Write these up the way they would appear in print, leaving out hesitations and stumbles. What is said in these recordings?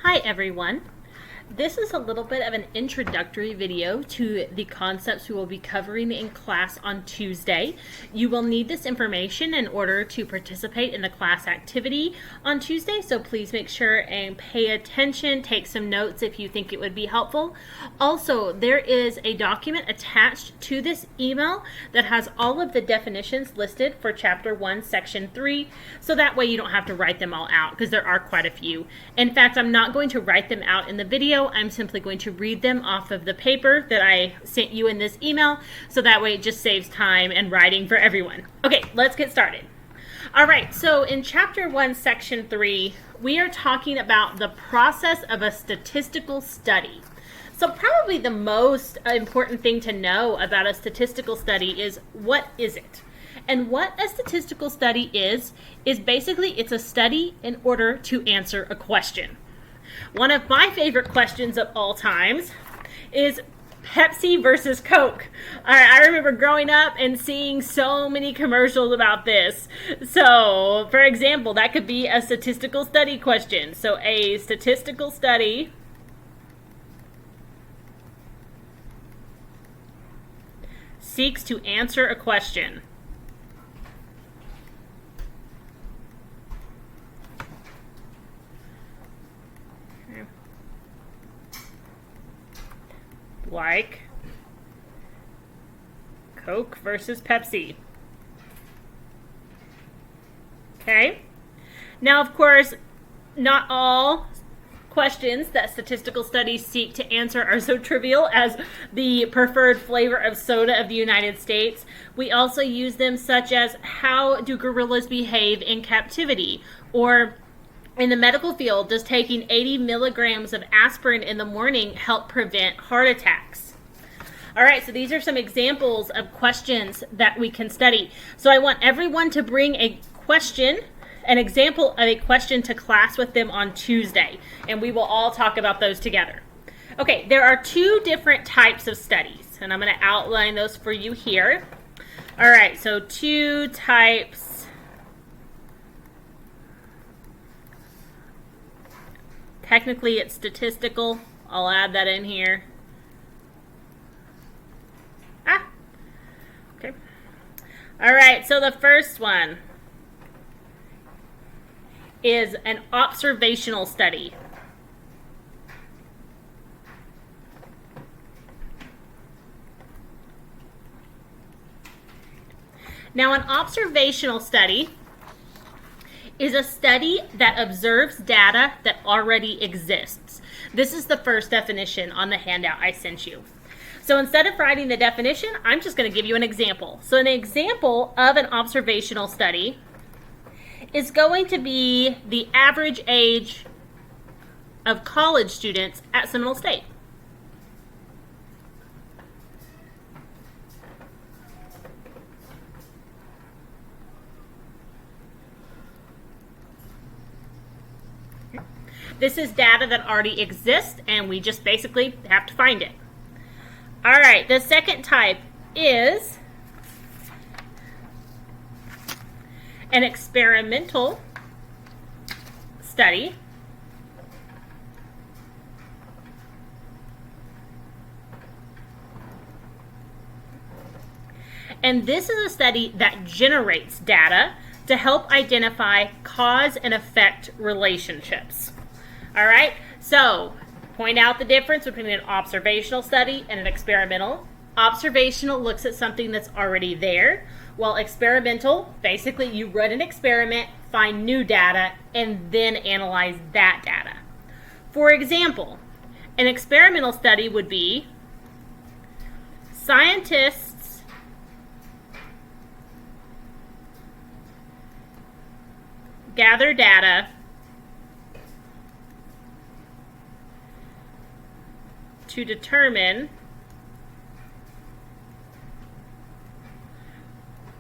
Hi everyone. This is a little bit of an introductory video to the concepts we will be covering in class on Tuesday. You will need this information in order to participate in the class activity on Tuesday, so please make sure and pay attention, take some notes if you think it would be helpful. Also, there is a document attached to this email that has all of the definitions listed for Chapter 1, Section 3, so that way you don't have to write them all out because there are quite a few. In fact, I'm not going to write them out in the video. I'm simply going to read them off of the paper that I sent you in this email, so that way it just saves time and writing for everyone. Okay, let's get started. All right, so in Chapter 1, Section 3, we are talking about the process of a statistical study. So probably the most important thing to know about a statistical study is, what is it? And what a statistical study is basically it's a study in order to answer a question. One of my favorite questions of all times is Pepsi versus Coke. I remember growing up and seeing so many commercials about this. So, for example, that could be a statistical study question. So, a statistical study seeks to answer a question. Like Coke versus Pepsi. Okay? Now, of course, not all questions that statistical studies seek to answer are so trivial as the preferred flavor of soda of the United States. We also use them such as, how do gorillas behave in captivity? Or in the medical field, does taking 80 milligrams of aspirin in the morning help prevent heart attacks? All right, so these are some examples of questions that we can study. So I want everyone to bring a question, an example of a question to class with them on Tuesday, and we will all talk about those together. Okay, there are two different types of studies, and I'm going to outline those for you here. All right, so two types. Technically, it's statistical. I'll add that in here. Okay. All right, so the first one is an observational study. Now, an observational study is a study that observes data that already exists. This is the first definition on the handout I sent you. So instead of writing the definition, I'm just going to give you an example. So an example of an observational study is going to be the average age of college students at Seminole State. This is data that already exists, and we just basically have to find it. All right, the second type is an experimental study. And this is a study that generates data to help identify cause and effect relationships. All right, so point out the difference between an observational study and an experimental. Observational looks at something that's already there, while experimental, basically you run an experiment, find new data, and then analyze that data. For example, an experimental study would be scientists gather data to determine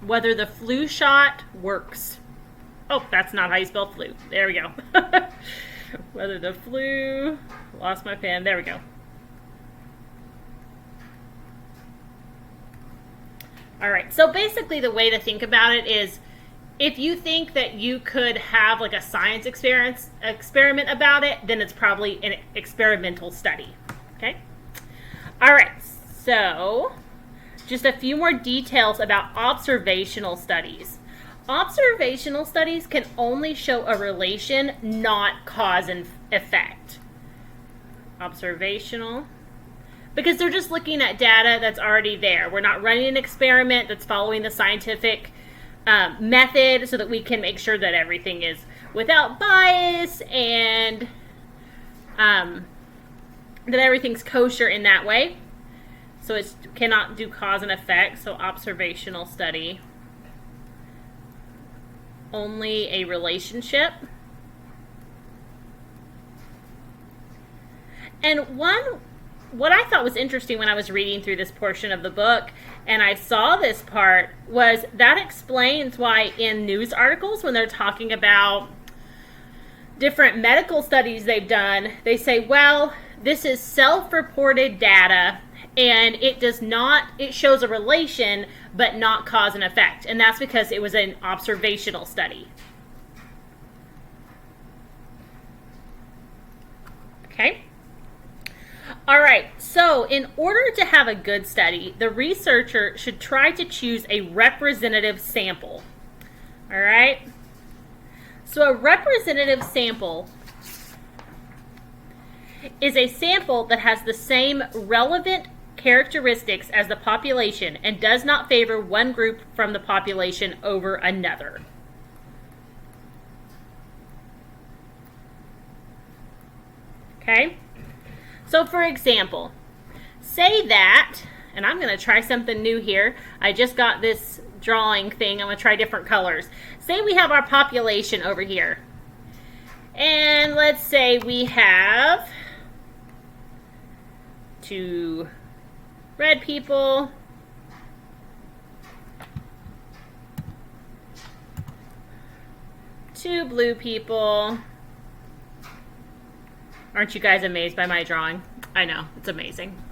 whether the flu shot works. Oh, that's not how you spell flu. There we go. Whether the flu, lost my pen, there we go. All right, so basically the way to think about it is If you think that you could have like a science experiment about it, then it's probably an experimental study. Okay? All right, so just a few more details about observational studies. Observational studies can only show a relation, not cause and effect. Observational. Because they're just looking at data that's already there. We're not running an experiment that's following the scientific method so that we can make sure that everything is without bias and that everything's kosher in that way. So it cannot do cause and effect. So observational study. Only a relationship. And what I thought was interesting when I was reading through this portion of the book and I saw this part was that explains why in news articles when they're talking about different medical studies they've done, they say, well, this is self-reported data and it shows a relation but not cause and effect. And that's because it was an observational study. Okay? All right, so in order to have a good study, the researcher should try to choose a representative sample. All right? So a representative sample is a sample that has the same relevant characteristics as the population and does not favor one group from the population over another. Okay? So for example, say that, and I'm going to try something new here. I just got this drawing thing. I'm going to try different colors. Say we have our population over here. And let's say we have 2 red people, 2 blue people. Aren't you guys amazed by my drawing? I know, it's amazing.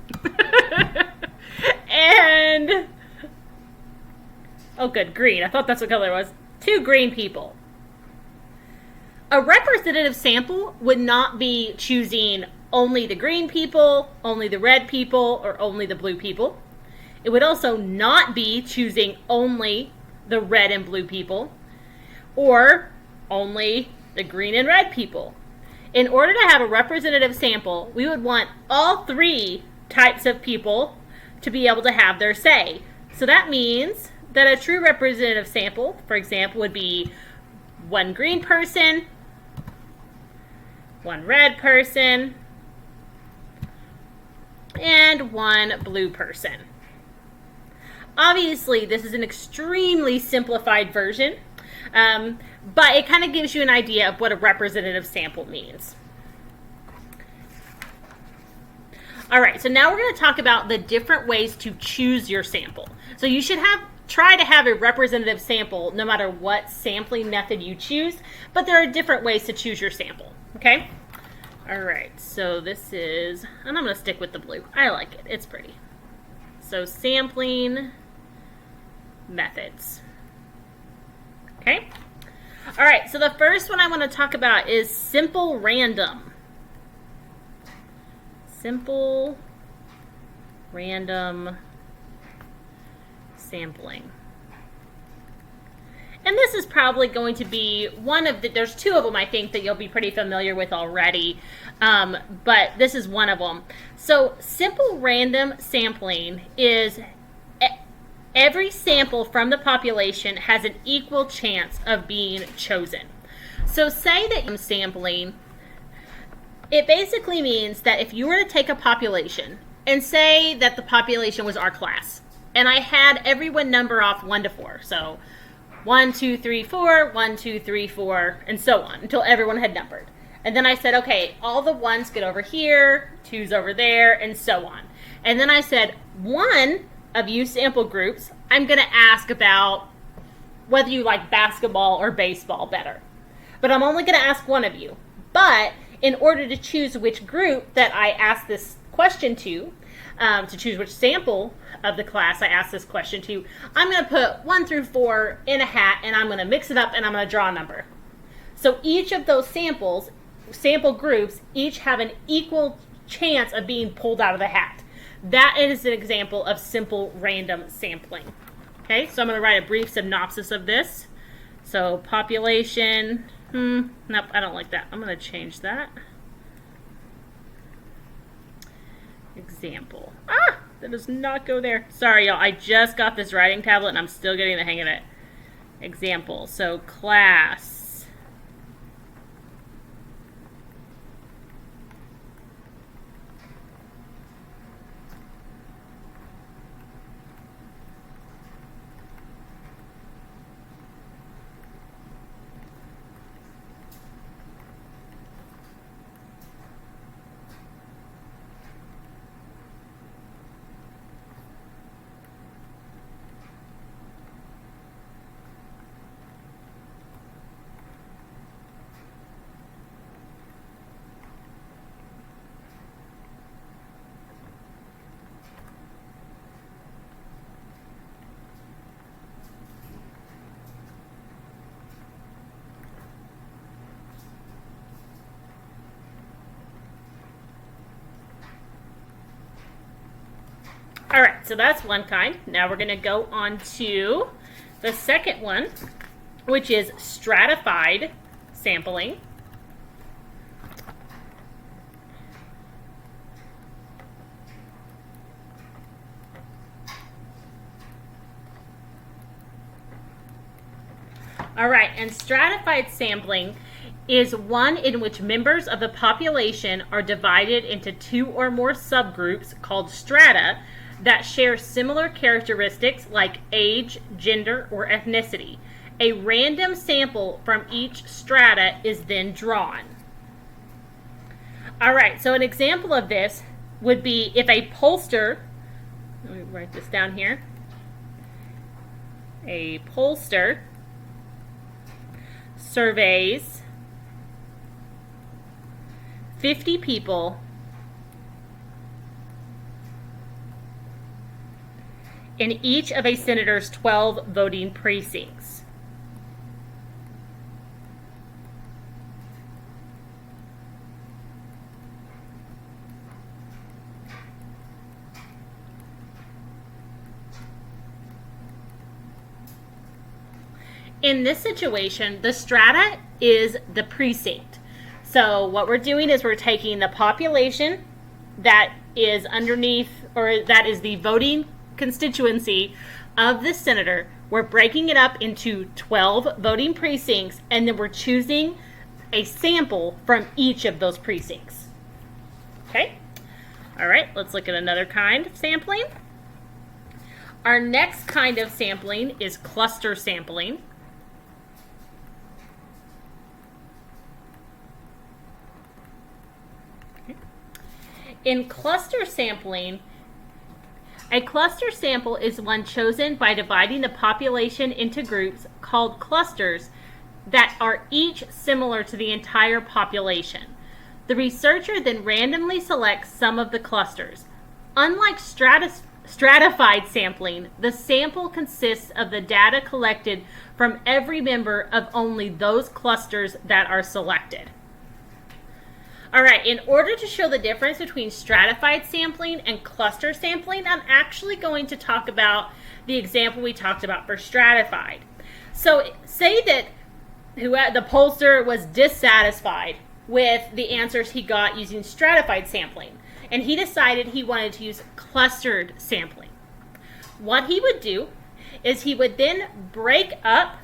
And, oh good, green. I thought that's what color it was. 2 green people. A representative sample would not be choosing only the green people, only the red people, or only the blue people. It would also not be choosing only the red and blue people, or only the green and red people. In order to have a representative sample, we would want all 3 types of people to be able to have their say. So that means that a true representative sample, for example, would be 1 green person, 1 red person, and 1 blue person. Obviously, this is an extremely simplified version. But it kind of gives you an idea of what a representative sample means. All right, so now we're going to talk about the different ways to choose your sample. So you should try to have a representative sample no matter what sampling method you choose, but there are different ways to choose your sample, okay? All right, so this is, and I'm going to stick with the blue. I like it. It's pretty. So sampling methods. Okay? All right, so the first one I want to talk about is simple random. Simple random sampling. And this is probably going to be one of there's 2 of them I think that you'll be pretty familiar with already, but this is one of them. So simple random sampling is every sample from the population has an equal chance of being chosen. So say that I'm sampling, it basically means that if you were to take a population and say that the population was our class, and I had everyone number off 1 to 4, so 1, 2, 3, 4, 1, 2, 3, 4, and so on until everyone had numbered. And then I said, okay, all the 1s get over here, 2's over there, and so on. And then I said, 1 of you sample groups, I'm going to ask about whether you like basketball or baseball better. But I'm only going to ask 1 of you. But in order to choose which group that I ask this question to choose which sample of the class I asked this question to, I'm going to put 1 through 4 in a hat, and I'm going to mix it up, and I'm going to draw a number. So each of those sample groups, each have an equal chance of being pulled out of the hat. That is an example of simple random sampling. Okay, so I'm going to write a brief synopsis of this. So population, nope, I don't like that. I'm going to change that. Example. That does not go there. Sorry, y'all. I just got this writing tablet and I'm still getting the hang of it. Example. So class. All right, so that's one kind. Now we're going to go on to the second one, which is stratified sampling. All right, and stratified sampling is one in which members of the population are divided into 2 or more subgroups called strata that share similar characteristics like age, gender, or ethnicity. A random sample from each strata is then drawn. All right, so an example of this would be if a pollster, let me write this down here, a pollster surveys 50 people in each of a senator's 12 voting precincts. In this situation, the strata is the precinct. So what we're doing is we're taking the population that is underneath, or that is the voting constituency of the senator. We're breaking it up into 12 voting precincts, and then we're choosing a sample from each of those precincts. Okay? All right, let's look at another kind of sampling. Our next kind of sampling is cluster sampling. In cluster sampling, a cluster sample is one chosen by dividing the population into groups called clusters that are each similar to the entire population. The researcher then randomly selects some of the clusters. Unlike stratified sampling, the sample consists of the data collected from every member of only those clusters that are selected. All right, in order to show the difference between stratified sampling and cluster sampling, I'm actually going to talk about the example we talked about for stratified. So say that the pollster was dissatisfied with the answers he got using stratified sampling, and he decided he wanted to use clustered sampling. What he would do is he would then break up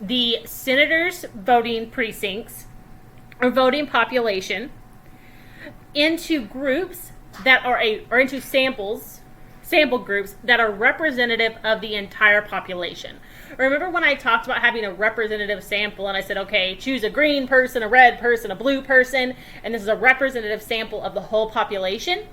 the senator's voting precincts or voting population into groups that are or into sample groups that are representative of the entire population. Remember when I talked about having a representative sample and I said, okay, choose a green person, a red person, a blue person, and this is a representative sample of the whole population?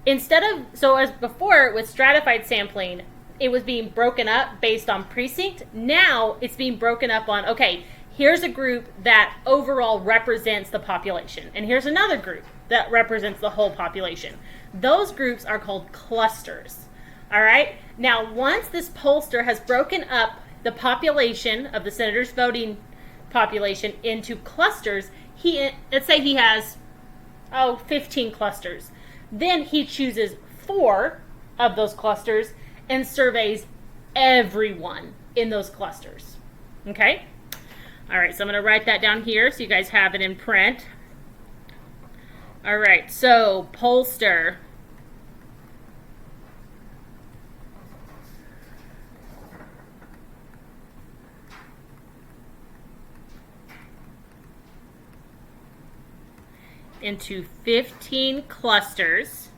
So as before with stratified sampling, it was being broken up based on precinct. Now it's being broken up on, okay, here's a group that overall represents the population, and here's another group that represents the whole population. Those groups are called clusters. All right? Now, once this pollster has broken up the population of the senators' voting population into clusters, let's say he has 15 clusters. Then he chooses 4 of those clusters and surveys everyone in those clusters. Okay? All right, so I'm going to write that down here so you guys have it in print. All right, so pollster. Into 15 clusters.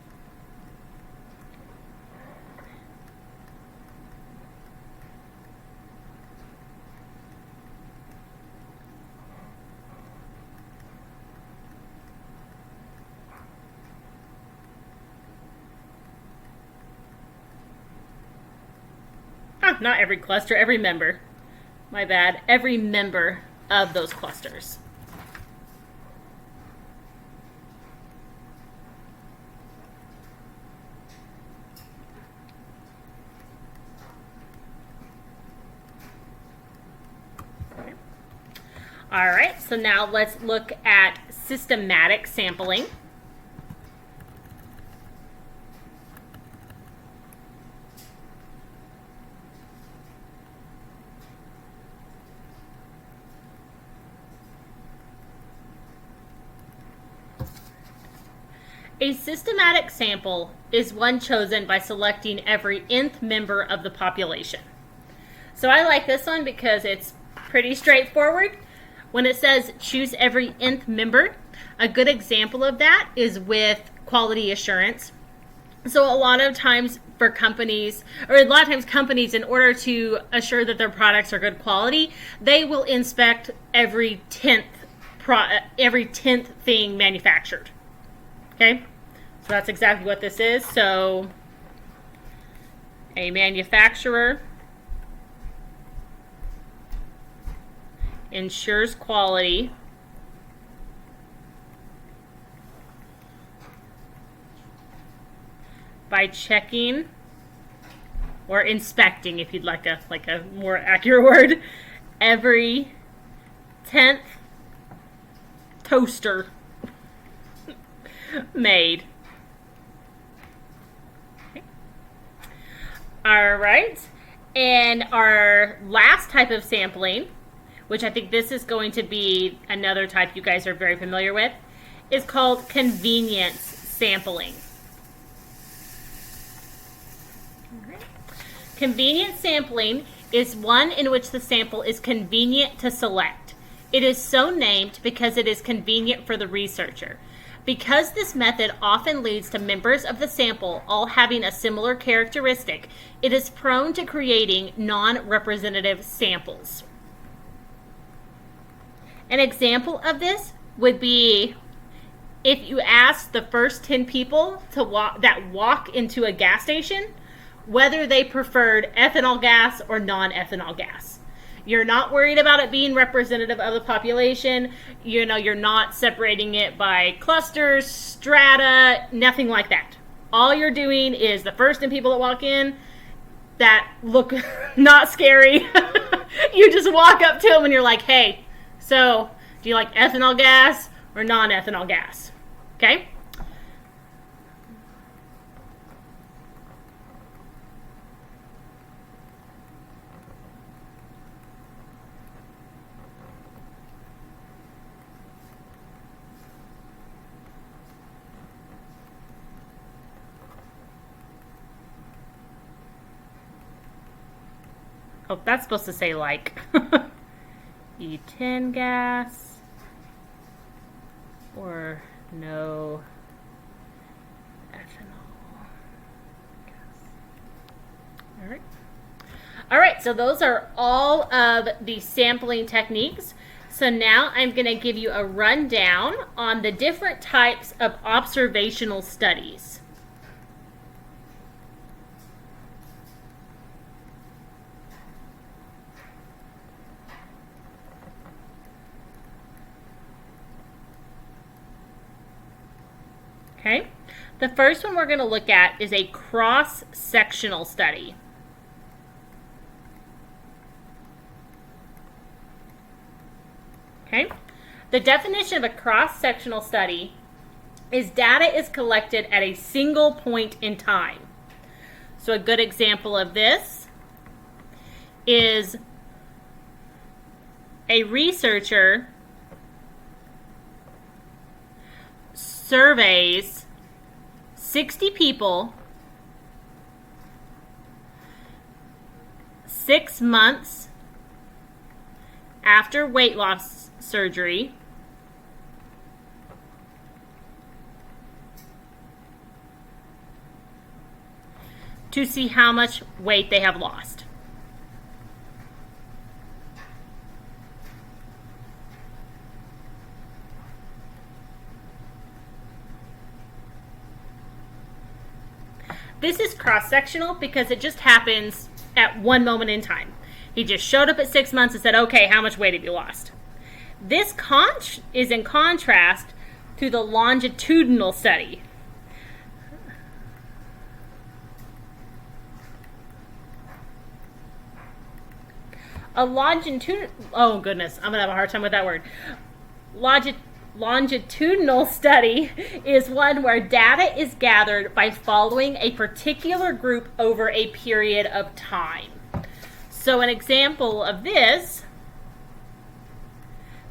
Not every cluster, every member. My bad. Every member of those clusters. All right, so now let's look at systematic sampling. A systematic sample is one chosen by selecting every nth member of the population. So I like this one because it's pretty straightforward. When it says choose every nth member, a good example of that is with quality assurance. So a lot of times companies, in order to assure that their products are good quality, they will inspect every 10th thing manufactured. Okay, so that's exactly what this is. So a manufacturer ensures quality by checking or inspecting, if you'd like a more accurate word, every 10th toaster made. Okay. All right, and our last type of sampling, which I think this is going to be another type you guys are very familiar with, is called convenience sampling. All right. Convenience sampling is one in which the sample is convenient to select. It is so named because it is convenient for the researcher. Because this method often leads to members of the sample all having a similar characteristic, it is prone to creating non-representative samples. An example of this would be if you ask the first 10 people that walk into a gas station whether they preferred ethanol gas or non-ethanol gas. You're not worried about it being representative of the population. You're not separating it by clusters, strata, nothing like that. All you're doing is the first 10 people that walk in that look not scary. You just walk up to them and you're like, hey, so do you like ethanol gas or non-ethanol gas? Okay? Oh, that's supposed to say like E10 gas or no ethanol gas. All right. All right, so those are all of the sampling techniques. So now I'm going to give you a rundown on the different types of observational studies. Okay. The first one we're going to look at is a cross-sectional study. Okay. The definition of a cross-sectional study is data is collected at a single point in time. So a good example of this is a researcher surveys 60 people 6 months after weight loss surgery to see how much weight they have lost. This is cross-sectional because it just happens at one moment in time. He just showed up at 6 months and said, okay, how much weight have you lost? This is in contrast to the longitudinal study. Oh goodness, I'm gonna have a hard time with that word. Longitudinal study is one where data is gathered by following a particular group over a period of time. So an example of this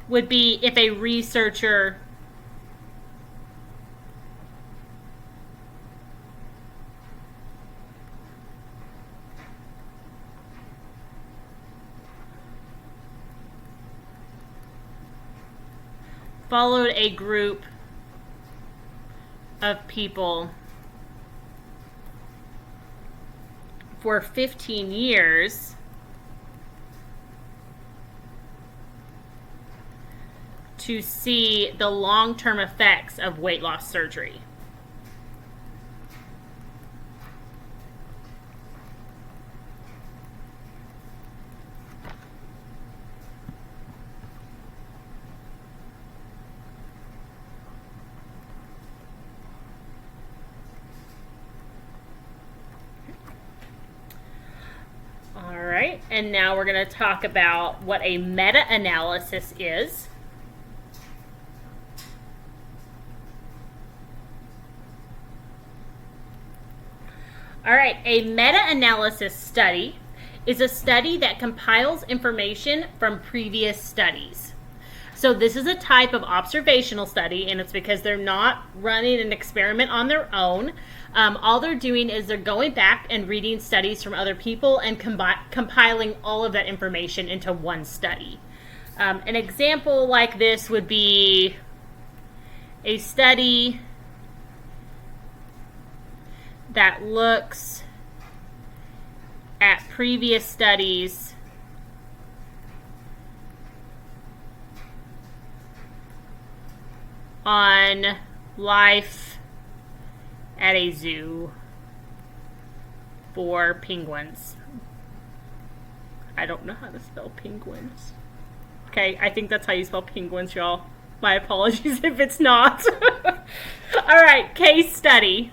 would be if a researcher followed a group of people for 15 years to see the long-term effects of weight loss surgery. All right, and now we're going to talk about what a meta-analysis is. All right, a meta-analysis study is a study that compiles information from previous studies. So this is a type of observational study, and it's because they're not running an experiment on their own. All they're doing is they're going back and reading studies from other people and compiling all of that information into one study. An example like this would be a study that looks at previous studies on life at a zoo for penguins. I don't know how to spell penguins. Okay, I think that's how you spell penguins, y'all. My apologies if it's not. All right, case study.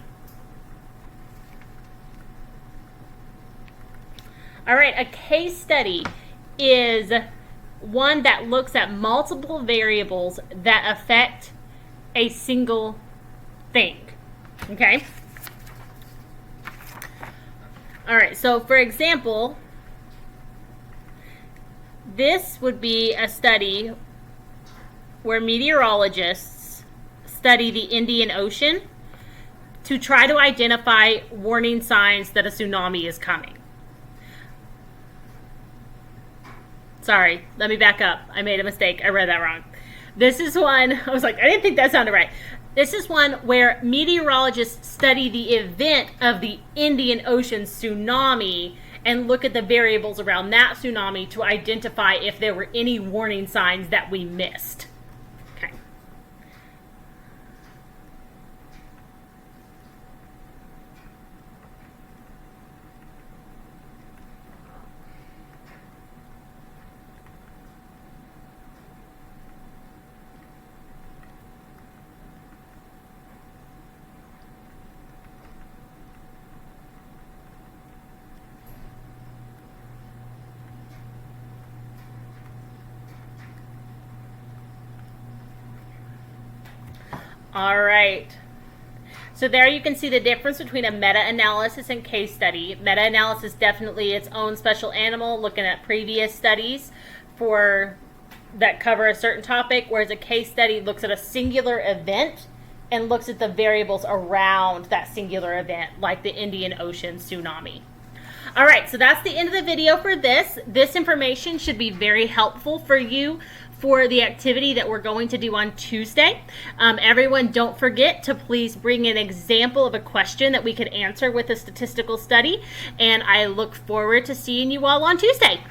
All right, a case study is one that looks at multiple variables that affect a single thing. Okay? All right, so for example, this would be a study where meteorologists study the Indian Ocean to try to identify warning signs that a tsunami is coming. Sorry, let me back up. I made a mistake. I read that wrong. This is one, I was like, I didn't think that sounded right. This is one where meteorologists study the event of the Indian Ocean tsunami and look at the variables around that tsunami to identify if there were any warning signs that we missed. Okay. All right. So there you can see the difference between a meta-analysis and case study. Meta-analysis definitely its own special animal, looking at previous studies that cover a certain topic, whereas a case study looks at a singular event and looks at the variables around that singular event, like the Indian Ocean tsunami. All right, so that's the end of the video for this. This information should be very helpful for you for the activity that we're going to do on Tuesday. Everyone, don't forget to please bring an example of a question that we could answer with a statistical study, and I look forward to seeing you all on Tuesday.